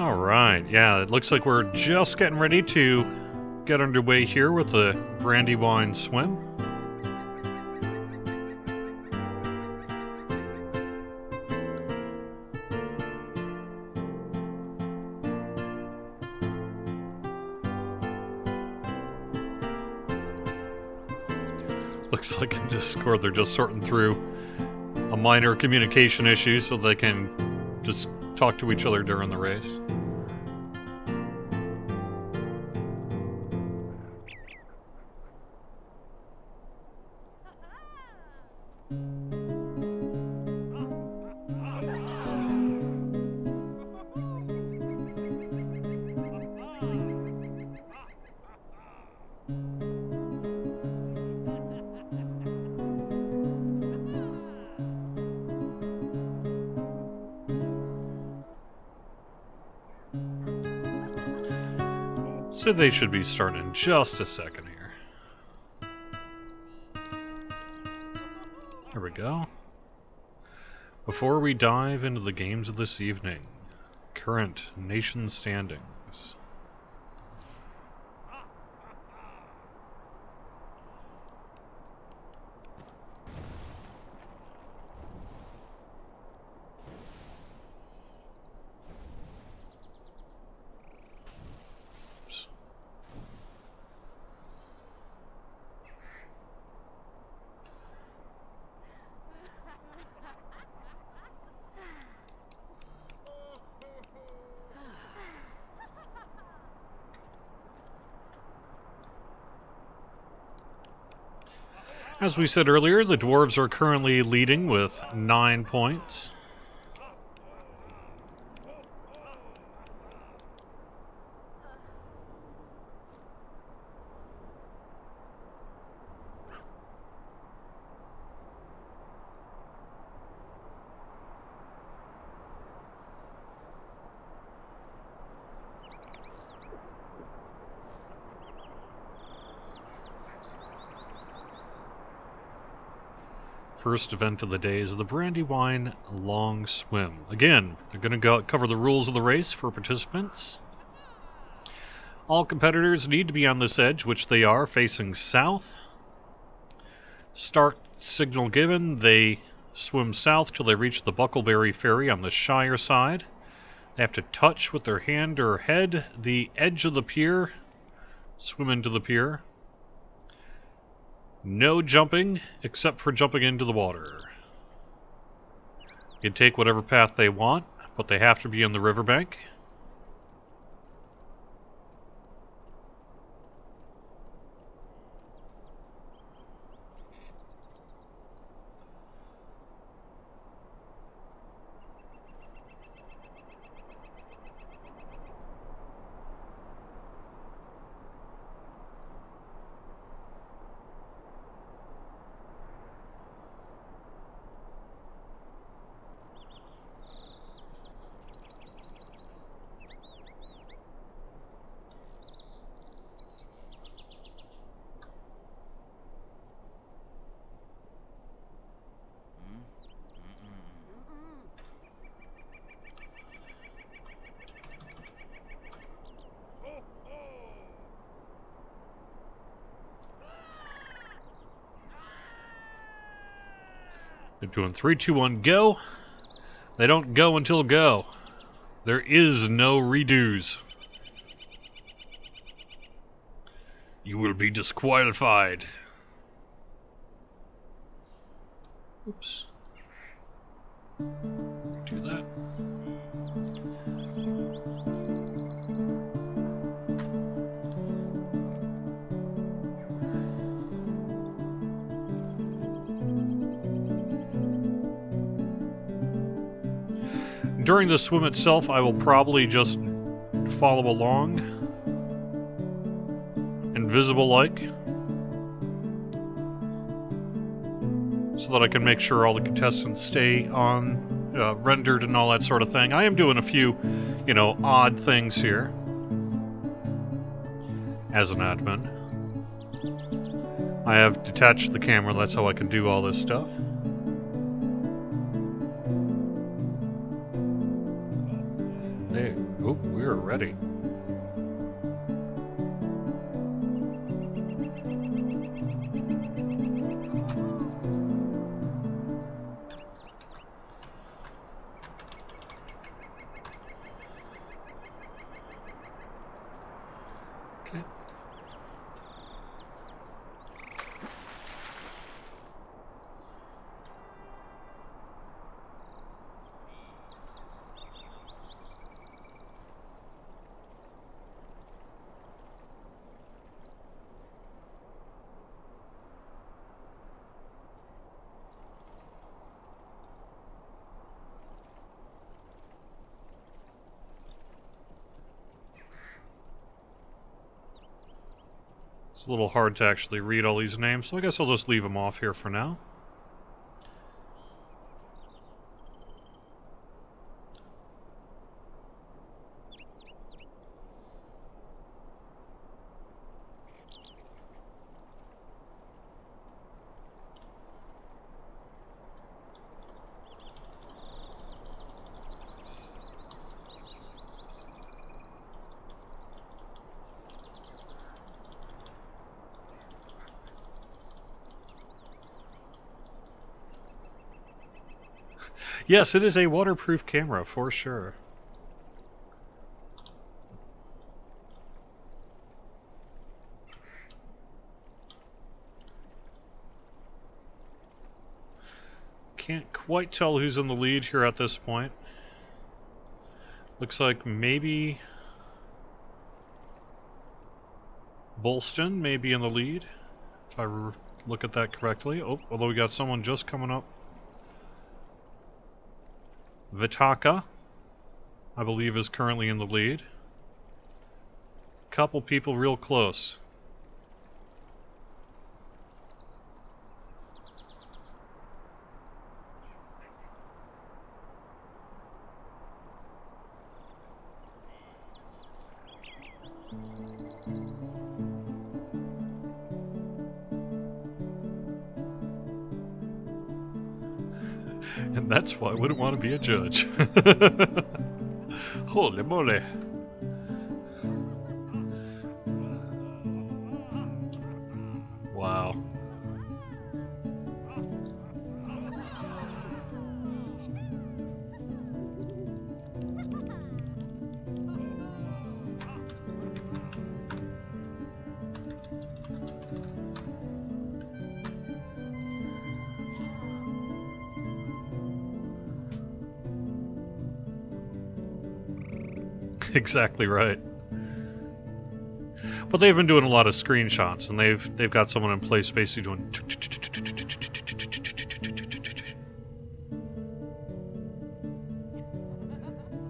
Alright, yeah, it looks like we're just getting ready to get underway here with the Brandywine swim. Looks like in Discord they're just sorting through a minor communication issue so they can just talk to each other during the race. So they should be starting in just a second here. There we go. Before we dive into the games of this evening, current nation standings. As we said earlier, the dwarves are currently leading with 9 points. First event of the day is the Brandywine long swim. Again, they're going to cover the rules of the race for participants. All competitors need to be on this edge, which they are, facing south. Start signal given, they swim south till they reach the Buckleberry Ferry on the Shire side. They have to touch with their hand or head the edge of the pier, swim into the pier. No jumping, except for jumping into the water. You can take whatever path they want, but they have to be on the riverbank. They're doing 3, 2, 1, go. They don't go until go. There is no redos. You will be disqualified. Oops. Do that. During the swim itself, I will probably just follow along, invisible-like, so that I can make sure all the contestants stay on, rendered and all that sort of thing. I am doing a few, odd things here as an admin. I have detached the camera, that's how I can do all this stuff. Oh, we're ready. Okay. It's a little hard to actually read all these names, so I guess I'll just leave them off here for now. Yes, it is a waterproof camera, for sure. Can't quite tell who's in the lead here at this point. Looks like maybe Bolston may be in the lead, if I look at that correctly. Oh, although we got someone just coming up. Vitaka, I believe, is currently in the lead. Couple people real close. And that's why I wouldn't want to be a judge. Holy moly. Wow. Exactly right. But they've been doing a lot of screenshots, and they've got someone in place basically doing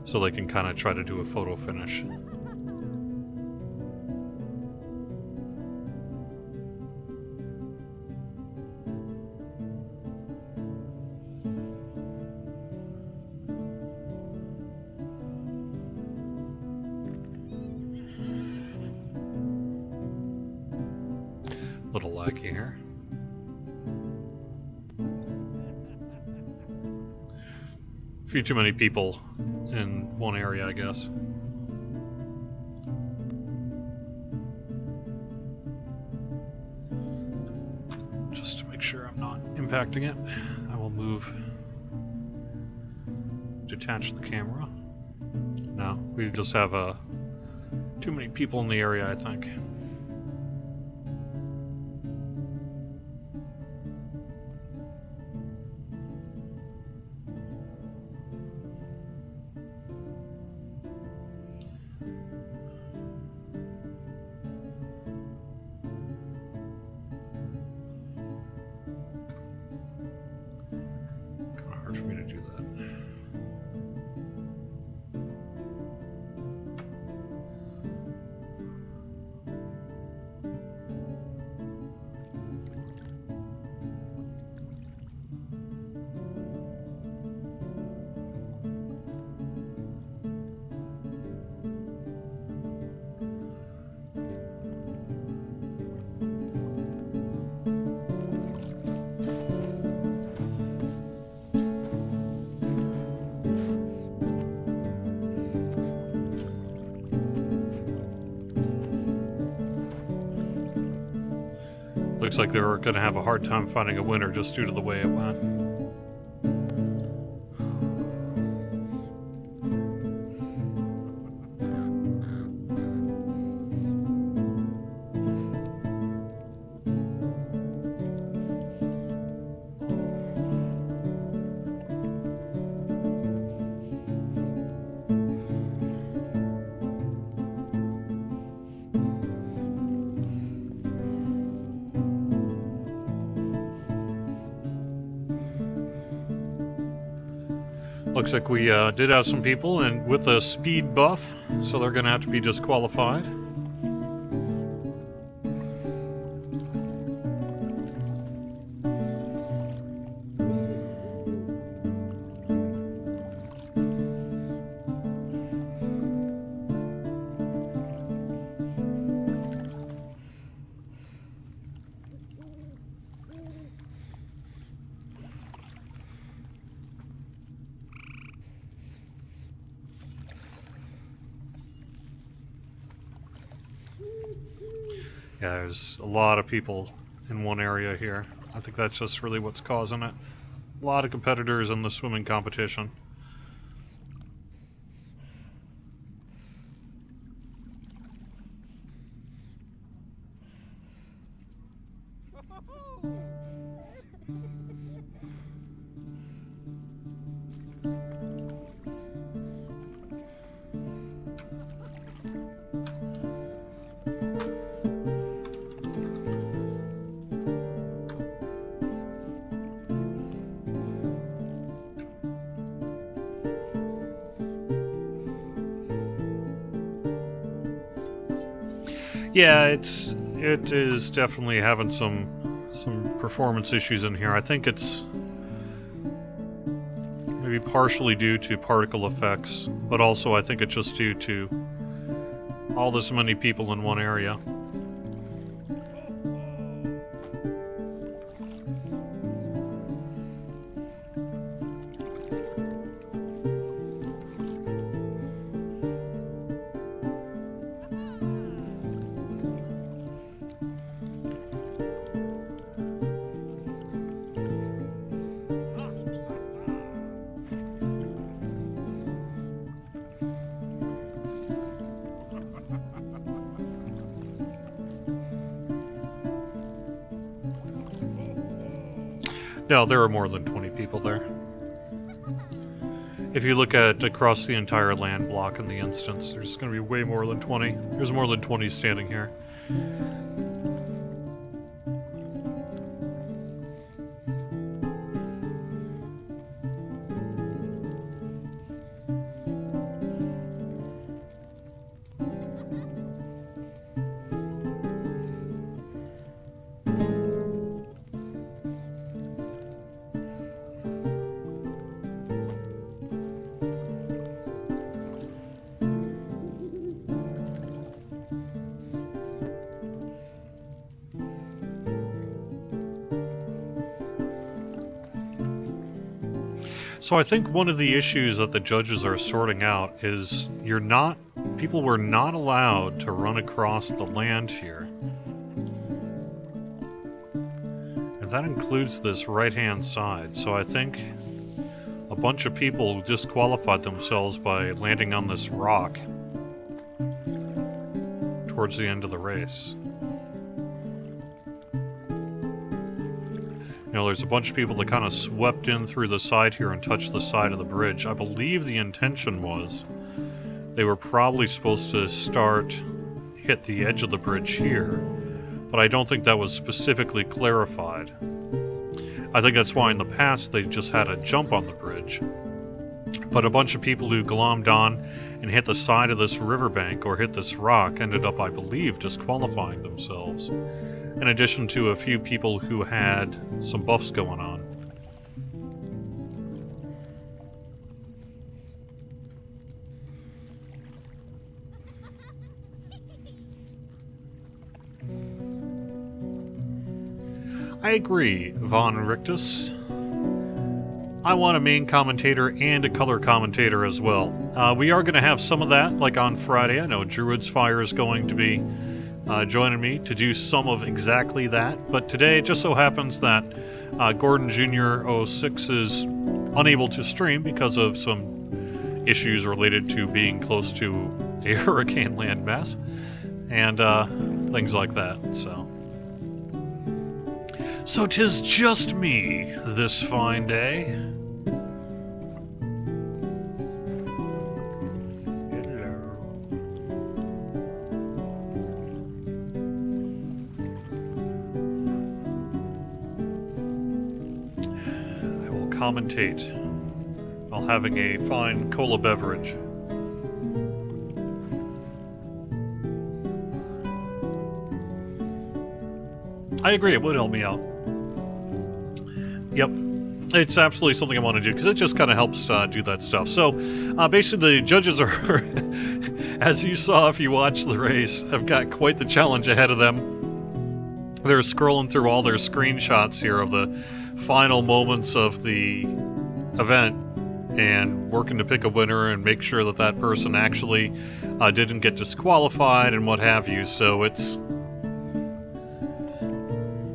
so they can kind of try to do a photo finish. Little laggy here. A few too many people in one area, I guess. Just to make sure I'm not impacting it, I will move, detach the camera. No, we just have too many people in the area, I think. looks like they were going to have a hard time finding a winner just due to the way it went. Looks like we did have some people and with a speed buff, so they're going to have to be disqualified. Yeah, there's a lot of people in one area here. I think that's just really what's causing it. A lot of competitors in the swimming competition. Yeah, it is definitely having some performance issues in here. I think it's maybe partially due to particle effects, but also I think it's just due to all this many people in one area. No, there are more than 20 people there. If you look at across the entire land block in the instance, there's going to be way more than 20. There's more than 20 standing here. So I think one of the issues that the judges are sorting out is people were not allowed to run across the land here. And that includes this right-hand side. So I think a bunch of people disqualified themselves by landing on this rock towards the end of the race. You know, there's a bunch of people that kind of swept in through the side here and touched the side of the bridge. I believe the intention was they were probably supposed to hit the edge of the bridge here, but I don't think that was specifically clarified. I think that's why in the past they just had a jump on the bridge. But a bunch of people who glommed on and hit the side of this riverbank or hit this rock ended up, I believe, disqualifying themselves. In addition to a few people who had some buffs going on. I agree, Von Rictus. I want a main commentator and a color commentator as well. We are going to have some of that, like on Friday. I know Druid's Fire is going to be joining me to do some of exactly that. But today, it just so happens that Gordon Jr. 06 is unable to stream because of some issues related to being close to a hurricane landmass and things like that. So 'tis just me this fine day. Hello. I will commentate while having a fine cola beverage. I agree, it would help me out. Yep, it's absolutely something I want to do, because it just kind of helps do that stuff. So, basically the judges are, as you saw if you watched the race, have got quite the challenge ahead of them. They're scrolling through all their screenshots here of the final moments of the event, and working to pick a winner and make sure that that person actually didn't get disqualified and what have you, so it's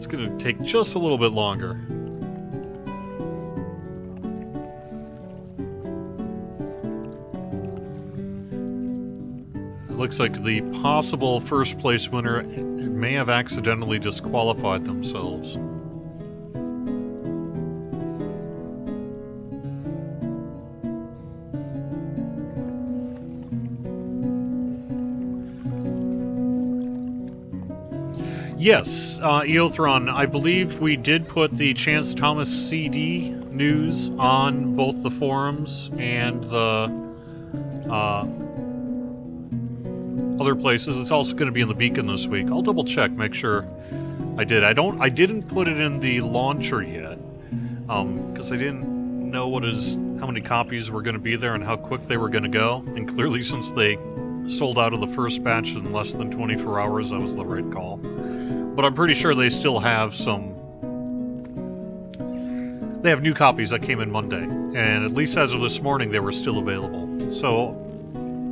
going to take just a little bit longer. It looks like the possible first place winner may have accidentally disqualified themselves. Yes, Eothron, I believe we did put the Chance Thomas CD news on both the forums and the other places. It's also going to be in the Beacon this week. I'll double check, make sure I did. I didn't put it in the launcher yet, because I didn't know how many copies were going to be there and how quick they were going to go. And clearly, since they sold out of the first batch in less than 24 hours, that was the right call. But I'm pretty sure they still have they have new copies that came in Monday, and at least as of this morning they were still available. So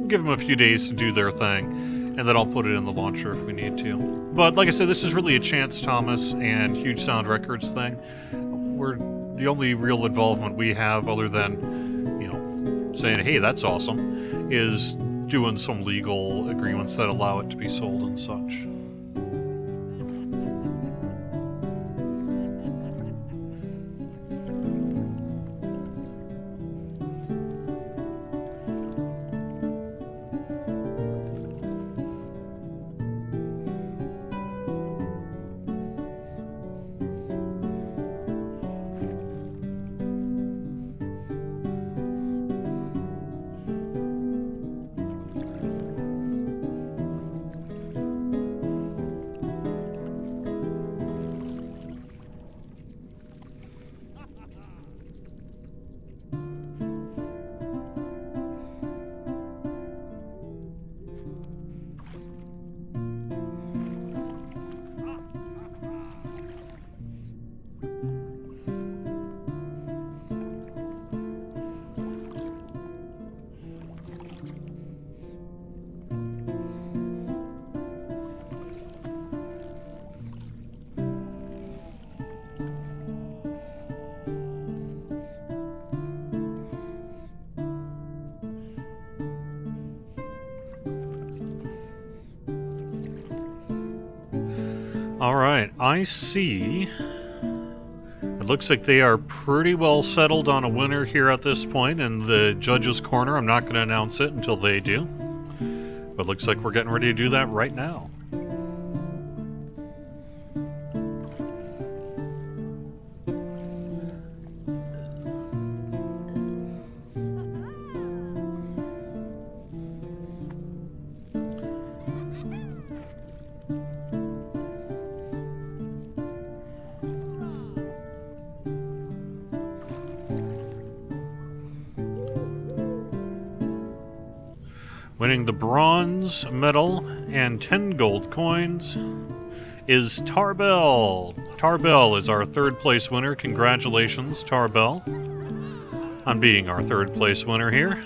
give them a few days to do their thing, and then I'll put it in the launcher if we need to. But like I said, this is really a Chance Thomas and Huge Sound Records thing. The only real involvement we have, other than, you know, saying, hey, that's awesome, is doing some legal agreements that allow it to be sold and such. Alright, I see. It looks like they are pretty well settled on a winner here at this point in the judges' corner. I'm not going to announce it until they do. But it looks like we're getting ready to do that right now. Winning the bronze medal and 10 gold coins is Tarbell. Tarbell is our third place winner. Congratulations, Tarbell, on being our third place winner here.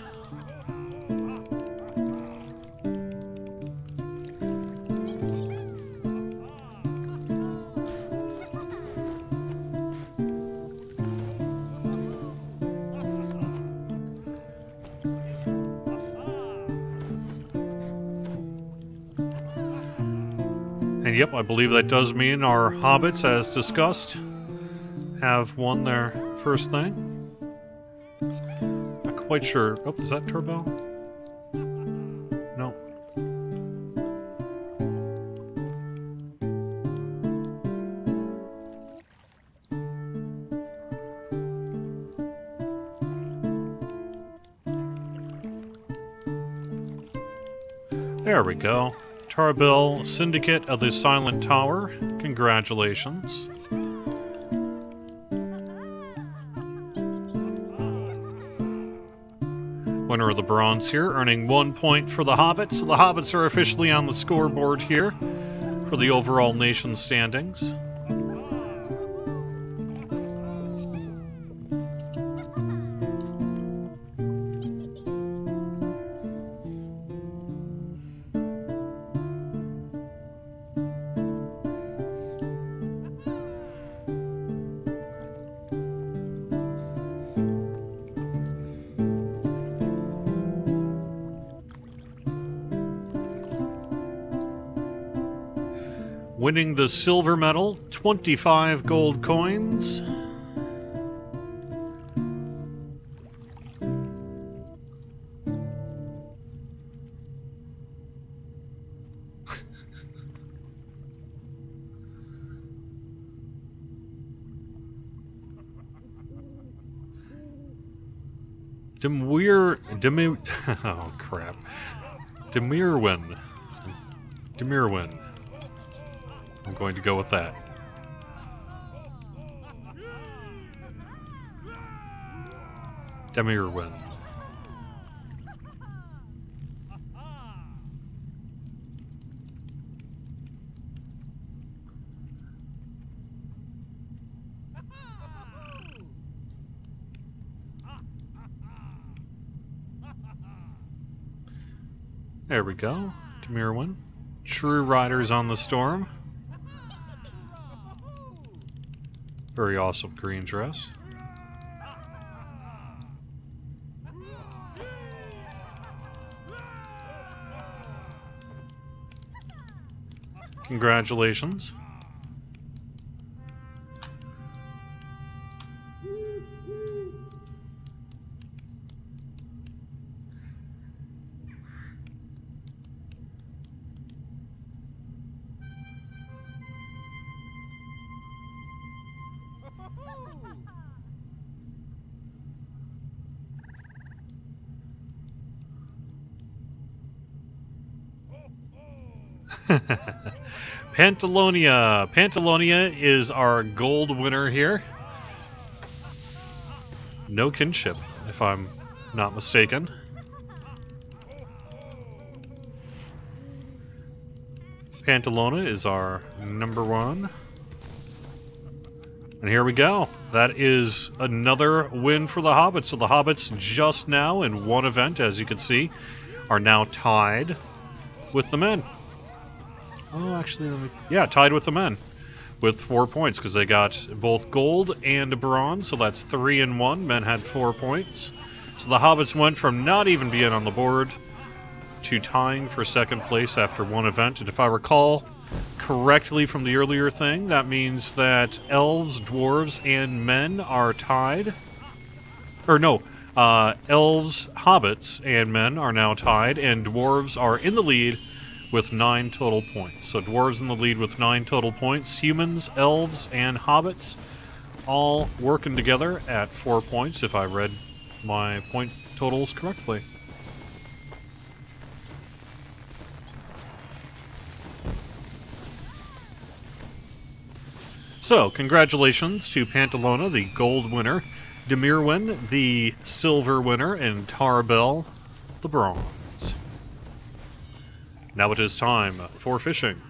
And yep, I believe that does mean our hobbits, as discussed, have won their first thing. Not quite sure. Oh, is that Turbo? No. There we go. Tarbill, Syndicate of the Silent Tower. Congratulations. Winner of the bronze here, earning 1 point for the Hobbits. So the Hobbits are officially on the scoreboard here for the overall nation standings. Winning the silver medal, 25 gold coins. Oh crap. Demirwin. I'm going to go with that. Demirwin. There we go. Demirwin. True Riders on the Storm. Very awesome green dress. Congratulations. Pantalonia. Pantalonia is our gold winner here. No kinship, if I'm not mistaken. Pantalona is our #1. And here we go. That is another win for the Hobbits. So the Hobbits just now in one event, as you can see, are now tied with the men. Oh, actually, yeah, tied with the men with 4 points because they got both gold and bronze, so that's 3 and 1. Men had 4 points. So the Hobbits went from not even being on the board to tying for second place after one event. And if I recall correctly from the earlier thing, that means that elves, dwarves, and men are tied. Or no, elves, hobbits, and men are now tied, and dwarves are in the lead with 9 total points. So dwarves in the lead with 9 total points. Humans, elves, and hobbits all working together at 4 points, if I read my point totals correctly. So, congratulations to Pantalona, the gold winner, Demirwin, the silver winner, and Tarbell, the bronze. Now it is time for fishing.